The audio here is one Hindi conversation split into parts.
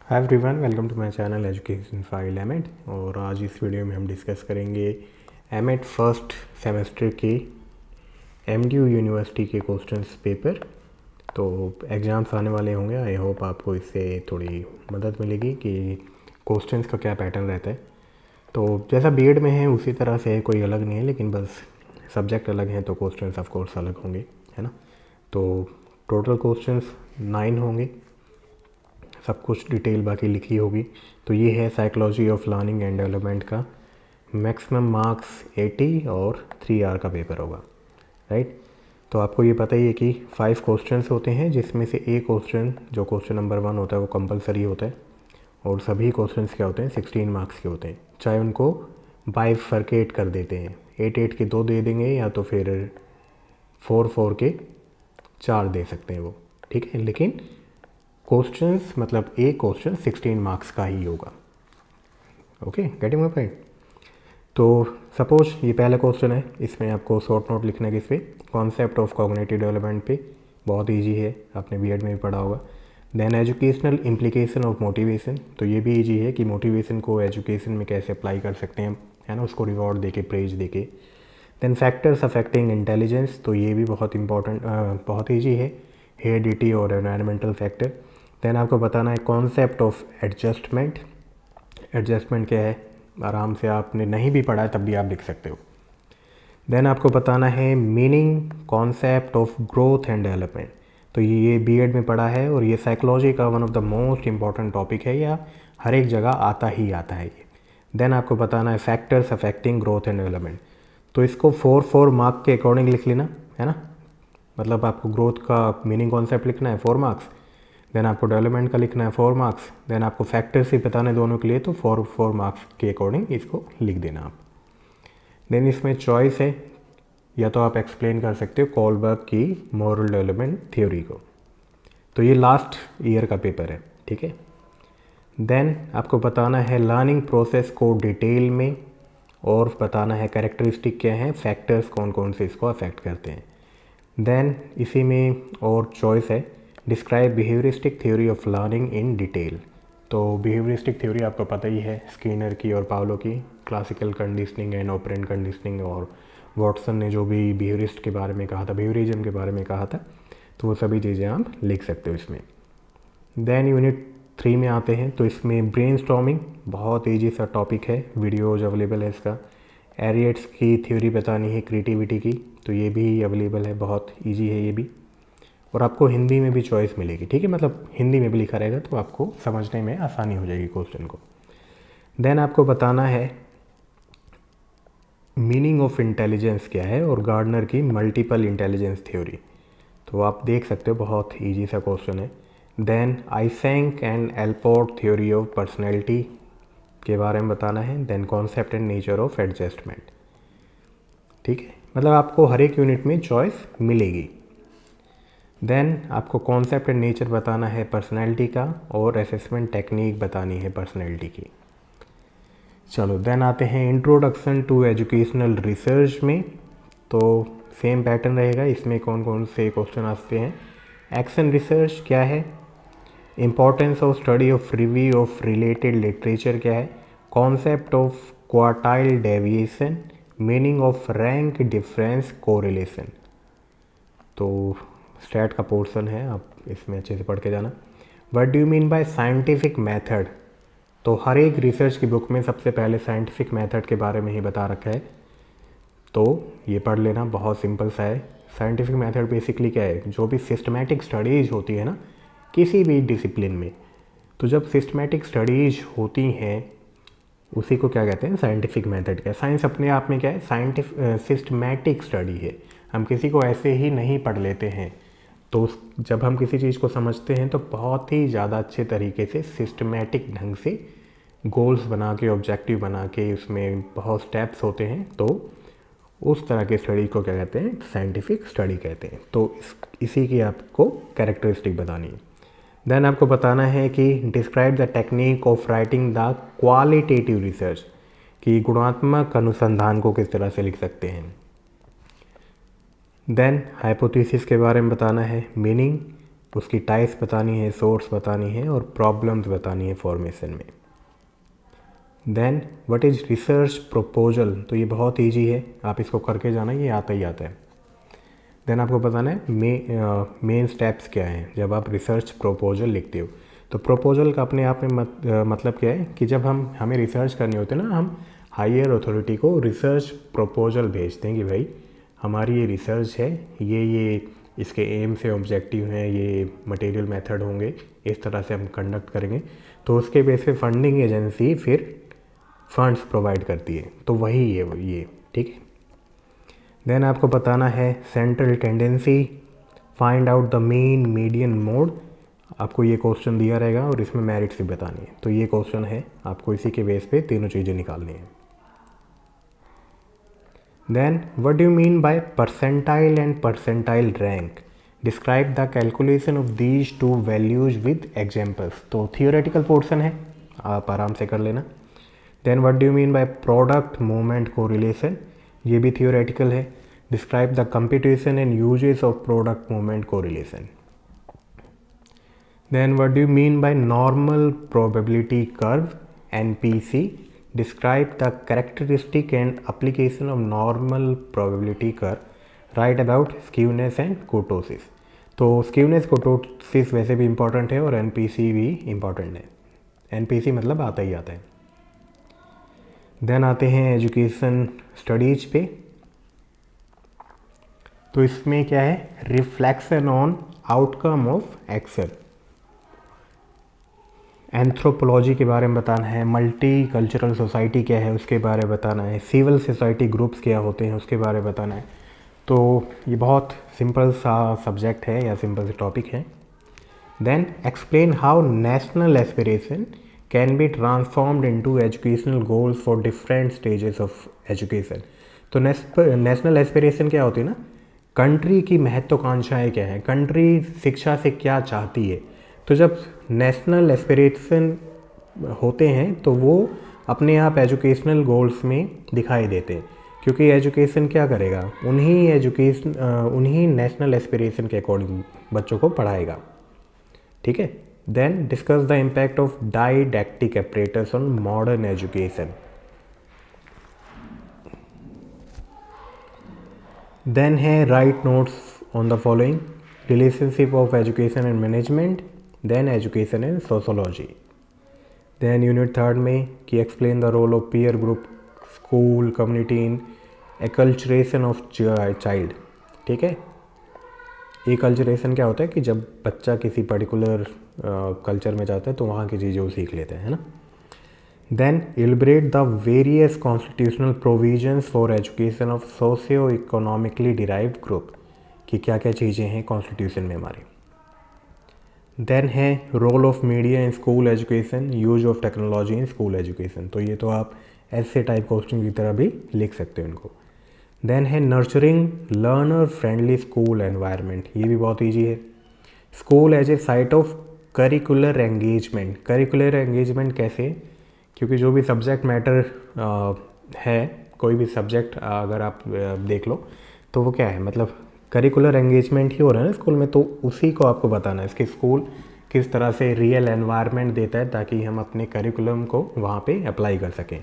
Hi everyone, welcome to my channel education file MEd. और आज इस वीडियो में हम डिस्कस करेंगे एमएड फर्स्ट सेमेस्टर के एमडीयू यूनिवर्सिटी के क्वेश्चंस पेपर। तो एग्ज़ाम्स आने वाले होंगे, आई होप आपको इससे थोड़ी मदद मिलेगी कि क्वेश्चंस का क्या पैटर्न रहता है। तो जैसा बीएड में है उसी तरह से कोई अलग नहीं है, लेकिन बस सब्जेक्ट अलग हैं तो क्वेश्चंस ऑफ कोर्स अलग होंगे, है ना। तो टोटल क्वेश्चंस 9 होंगे, सब कुछ डिटेल बाकी लिखी होगी। तो ये है psychology of learning and development का। मैक्सिमम मार्क्स 80 और 3 आवर का पेपर होगा, राइट। तो आपको ये पता ही है कि 5 क्वेश्चंस होते हैं, जिसमें से एक क्वेश्चन जो क्वेश्चन नंबर 1 होता है वो कंपलसरी होता है, और सभी क्वेश्चंस क्या होते हैं 16 मार्क्स के होते हैं। चाहे उनको बाइफरकेट कर देते हैं, 8 के 2 दे देंगे या तो फिर 4 के 4 दे सकते हैं वो, ठीक है। लेकिन क्वेश्चंस मतलब एक क्वेश्चन 16 मार्क्स का ही होगा। Okay, getting my point. तो सपोज ये पहला क्वेश्चन है, इसमें आपको शॉर्ट नोट लिखना है किस पे, कॉन्सेप्ट ऑफ कॉग्निटिव डेवलपमेंट पे। बहुत इजी है, आपने बीएड में भी पढ़ा होगा। Then educational implication of motivation, तो ये भी इजी है कि मोटिवेशन को एजुकेशन में कैसे अप्लाई कर सकते हैं, है ना, उसको रिवॉर्ड देके, प्रेज देके। देन फैक्टर्स अफेक्टिंग इंटेलिजेंस, तो ये भी बहुत इंपॉर्टेंट, बहुत ईजी है, हेरिडिटी और एनवायरमेंटल फैक्टर। देन आपको बताना है कॉन्सेप्ट ऑफ एडजस्टमेंट। एडजस्टमेंट क्या है, आराम से आपने नहीं भी पढ़ा है तब भी आप लिख सकते हो। देन आपको बताना है meaning concept of growth and development, तो ये बीएड में पढ़ा है और ये साइकोलॉजी का one of the most important topic है, या हर एक जगह आता ही आता है ये। देन आपको बताना है factors affecting growth and development, तो इसको 4 मार्क के अकॉर्डिंग लिख लेना, है ना। मतलब आपको ग्रोथ का मीनिंग कॉन्सेप्ट लिखना है 4 मार्क्स, देन आपको डेवलपमेंट का लिखना है 4 मार्क्स, देन आपको फैक्टर्स ही बताने दोनों के लिए, तो 4 मार्क्स के अकॉर्डिंग इसको लिख देना आप। देन इसमें चॉइस है, या तो आप एक्सप्लेन कर सकते हो कोलबर्ग की मॉरल डेवलपमेंट थ्योरी को। तो ये लास्ट ईयर का पेपर है, ठीक है। देन आपको बताना है लर्निंग प्रोसेस को डिटेल में, और बताना है कैरेक्टरिस्टिक क्या है, फैक्टर्स कौन कौन से इसको अफेक्ट करते हैं। देन इसी में और चॉइस है describe behaviouristic theory of learning in detail. तो बिहेवियरिस्टिक थ्योरी आपको पता ही है, स्किनर की और पावलो की, classical conditioning and operant conditioning, और वॉटसन ने जो भी बिहेवियरिस्ट के बारे में कहा था, बिहेवियरिज्म के बारे में कहा था, तो वो सभी चीज़ें आप लिख सकते हो इसमें। देन यूनिट 3 में आते हैं, तो इसमें ब्रेनस्टॉर्मिंग बहुत ईजी सा टॉपिक है, वीडियोज अवेलेबल है इसका। एरियट्स की थ्योरी बतानी है क्रिएटिविटी की, तो ये भी अवेलेबल है, बहुत ईजी है ये भी। और आपको हिंदी में भी चॉइस मिलेगी, ठीक है, मतलब हिंदी में भी लिखा रहेगा तो आपको समझने में आसानी हो जाएगी क्वेश्चन को। देन आपको बताना है मीनिंग ऑफ इंटेलिजेंस क्या है, और गार्डनर की मल्टीपल इंटेलिजेंस थ्योरी, तो आप देख सकते हो बहुत ईजी सा क्वेश्चन है। Then Eysenck and Allport theory of personality के बारे में बताना है। Then concept and nature of adjustment, ठीक है, मतलब आपको हर एक यूनिट में चॉइस मिलेगी। देन आपको कॉन्सेप्ट एंड नेचर बताना है पर्सनैलिटी का, और असेसमेंट टेक्निक बतानी है पर्सनैलिटी की। चलो देन आते हैं इंट्रोडक्शन टू एजुकेशनल रिसर्च में, तो सेम पैटर्न रहेगा, इसमें कौन कौन से क्वेश्चन आते हैं। एक्शन रिसर्च क्या है, importance of study of review of related literature क्या है, concept of quartile deviation, meaning of rank difference correlation. तो स्टैट का पोर्शन है, आप इसमें अच्छे से पढ़ के जाना। What do you mean bye scientific method, तो हर एक रिसर्च की बुक में सबसे पहले साइंटिफिक मेथड के बारे में ही बता रखा है, तो ये पढ़ लेना, बहुत सिंपल सा है। साइंटिफिक मेथड बेसिकली क्या है, जो भी सिस्टमैटिक स्टडीज़ होती है ना किसी भी डिसिप्लिन में, तो जब सिस्टमैटिक स्टडीज़ होती हैं उसी को क्या कहते हैं, साइंटिफिक मेथड। क्या साइंस अपने आप में क्या है, सिस्टमैटिक स्टडी है, हम किसी को ऐसे ही नहीं पढ़ लेते हैं। तो जब हम किसी चीज़ को समझते हैं तो बहुत ही ज़्यादा अच्छे तरीके से सिस्टमैटिक ढंग से गोल्स बना के, ऑब्जेक्टिव बना के, उसमें बहुत स्टेप्स होते हैं, तो उस तरह के स्टडी को क्या कहते हैं, साइंटिफिक स्टडी कहते हैं। तो इसी की आपको कैरेक्टरिस्टिक बतानी है। देन आपको बताना है कि describe the technique of writing the qualitative research, कि गुणात्मक अनुसंधान को किस तरह से लिख सकते हैं। देन हाइपोथेसिस के बारे में बताना है, मीनिंग उसकी टाइप्स बतानी है, सोर्स बतानी है और प्रॉब्लम्स बतानी है फॉर्मेशन में। Then what is research proposal, तो ये बहुत ईजी है, आप इसको करके जाना, ये आता ही आता है। देन आपको बताना है मेन स्टेप्स क्या हैं जब आप रिसर्च प्रपोजल लिखते हो। तो प्रपोजल का अपने आप में मतलब क्या है कि जब हमें रिसर्च करनी होती है ना, हम हायर अथॉरिटी को रिसर्च प्रपोजल भेजते हैं कि भाई हमारी ये रिसर्च है, ये इसके एम से ऑब्जेक्टिव हैं, ये मटेरियल मेथड होंगे, इस तरह से हम कंडक्ट करेंगे। तो उसके बेस पे फंडिंग एजेंसी फिर फंड्स प्रोवाइड करती है, तो वही है ये, ठीक है। देन आपको बताना है central tendency, find out the mean median mode, आपको ये क्वेश्चन दिया रहेगा और इसमें मेरिट्स भी बतानी है। तो ये क्वेश्चन है, आपको इसी के बेस पे तीनों चीज़ें निकालनी है। Then what do you mean by percentile and percentile rank, describe the calculation of these two values with examples. तो थियोरेटिकल पोर्शन है, आप आराम से कर लेना। Then what do you mean by product movement correlation, ये भी थियोरेटिकल है, describe the computation and uses of product movement correlation. Then what do you mean by normal probability curve NPC, describe the characteristic and application of normal probability curve, write about skewness and kurtosis। तो skewness kurtosis वैसे भी इम्पॉर्टेंट है और NPC भी इम्पॉर्टेंट है, NPC मतलब आता ही आता है। देन आते हैं एजुकेशन स्टडीज पे, तो इसमें क्या है, reflection on outcome of action, anthropology के बारे में बताना है, मल्टी कल्चरल सोसाइटी क्या है उसके बारे में बताना है, सिविल सोसाइटी ग्रुप्स क्या होते हैं उसके बारे में बताना है। तो ये बहुत सिंपल सा सब्जेक्ट है या सिंपल सा टॉपिक है। Then explain how national aspiration can be transformed into educational goals for different stages of education. तो नेशनल एस्पिरेशन क्या होती है ना, कंट्री की महत्वाकांक्षाएँ क्या हैं, कंट्री शिक्षा से क्या चाहती है। तो जब नेशनल एस्पिरेशन होते हैं तो वो अपने आप एजुकेशनल गोल्स में दिखाई देते हैं, क्योंकि एजुकेशन क्या करेगा, उन्हीं नेशनल एस्पिरेशन के अकॉर्डिंग बच्चों को पढ़ाएगा, ठीक है। Then discuss the impact of didactic apparatus on modern education. Then है write notes on the following, relationship of education and management, then education and sociology. Then unit 3 में कि explain the role of peer group, school, community in acculturation of child, ठीक है। एक्लचरेशन क्या होता है कि जब बच्चा किसी पर्टिकुलर कल्चर में जाता है तो वहाँ की चीज़ें वो सीख लेते हैं, है ना। Then elaborate the various constitutional provisions for education of socio economically deprived group, कि क्या क्या चीज़ें हैं कॉन्स्टिट्यूशन में हमारे। देन है role of media in school education, use of technology in school education. तो ये तो आप ऐसे टाइप क्वेश्चन की तरह भी लिख सकते हो इनको। देन है nurturing learner friendly school environment, ये भी बहुत ईजी है। School as a site of curricular engagement, curricular engagement कैसे, क्योंकि जो भी सब्जेक्ट मैटर है, कोई भी सब्जेक्ट अगर आप देख लो तो वो क्या है, मतलब करिकुलर एंगेजमेंट ही हो रहा है ना स्कूल में, तो उसी को आपको बताना है, इसके स्कूल किस तरह से रियल एनवायरनमेंट देता है ताकि हम अपने करिकुलम को वहाँ पे अप्लाई कर सकें।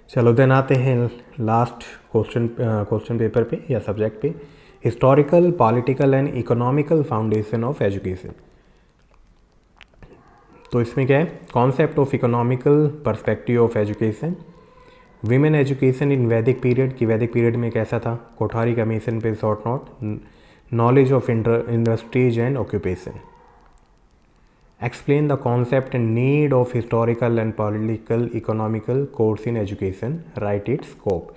चलो देन आते हैं लास्ट क्वेश्चन पेपर पे या सब्जेक्ट पे, historical, political and economical foundation of education. तो इसमें क्या है, concept of economical perspective of education, women education in वैदिक पीरियड, की वैदिक पीरियड में कैसा था, कोठारी कमीशन पे short note, knowledge of industries and occupation, explain the concept and need of historical and political economical course in education, right it's scope,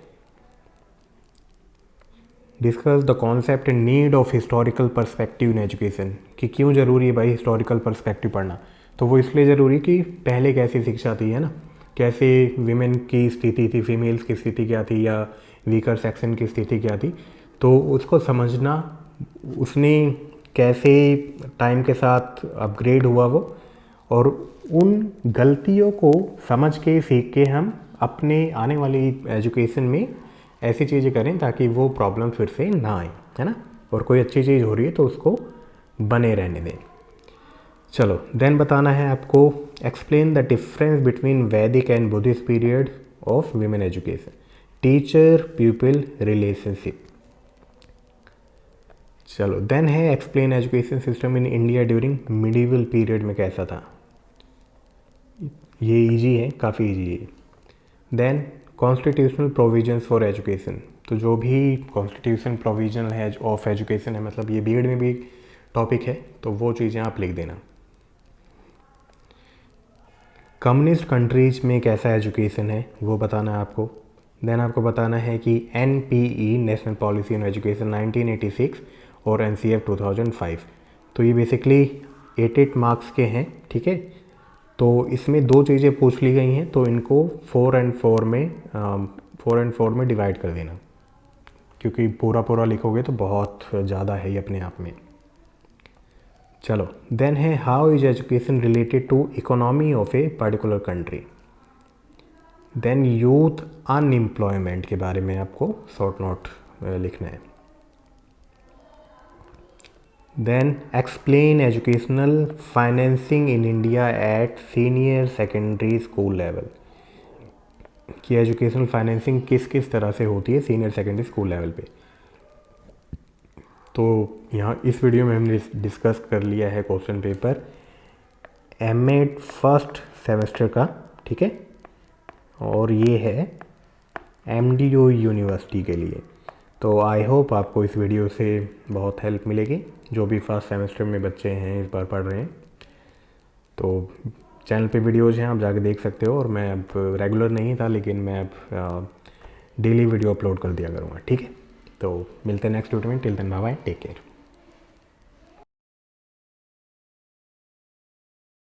discuss the concept and need of historical perspective in education, कि क्यों ज़रूरी है भाई हिस्टोरिकल पर्सपेक्टिव पढ़ना। तो वो इसलिए ज़रूरी कि पहले कैसी शिक्षा थी, है ना, कैसे विमेन की स्थिति थी, फीमेल्स की स्थिति क्या थी, या वीकर सेक्शन की स्थिति क्या थी, तो उसको समझना, उसने कैसे टाइम के साथ अपग्रेड हुआ वो, और उन गलतियों को समझ के सीख के हम अपने आने वाली एजुकेशन में ऐसी चीज़ें करें ताकि वो प्रॉब्लम फिर से ना आए, है ना। और कोई अच्छी चीज़ हो रही है तो उसको बने रहने दें। चलो देन बताना है आपको explain the difference between Vedic and Buddhist period of women education, teacher pupil relationship. चलो देन है explain education system in India during medieval period में कैसा था। ये इजी है, काफ़ी इजी है। Then constitutional provisions for education, तो जो भी कॉन्स्टिट्यूशन प्रोविजन है ऑफ एजुकेशन है, मतलब ये बीएड में भी टॉपिक है, तो वो चीज़ें आप लिख देना। कम्युनिस्ट कंट्रीज में कैसा एजुकेशन है वो बताना है आपको। देन आपको बताना है कि NPE national policy on education 1986 और NCF 2005, तो ये बेसिकली 8 मार्क्स के हैं, ठीक है। तो इसमें दो चीज़ें पूछ ली गई हैं, तो इनको 4 and 4 में डिवाइड कर देना, क्योंकि पूरा लिखोगे तो बहुत ज़्यादा है ये अपने आप में। चलो देन है how is education related to economy of a particular country. Then youth unemployment के बारे में आपको शॉर्ट नोट लिखना है। Then explain educational financing in India at senior secondary school level, कि एजुकेशनल फाइनेंसिंग किस किस तरह से होती है सीनियर सेकेंडरी स्कूल लेवल पे। तो यहाँ इस वीडियो में हमने डिस्कस कर लिया है question paper MEd first semester का, ठीक है, और ये है MDU यूनिवर्सिटी के लिए। तो आई होप आपको इस वीडियो से बहुत हेल्प मिलेगी, जो भी फर्स्ट सेमेस्टर में बच्चे हैं इस बार पढ़ रहे हैं। तो चैनल पे वीडियोज़ हैं, आप जाके देख सकते हो, और मैं अब रेगुलर नहीं था, लेकिन मैं अब डेली वीडियो अपलोड कर दिया करूँगा, ठीक है। तो मिलते हैं नेक्स्ट वीडियो में, till then bye bye, take care.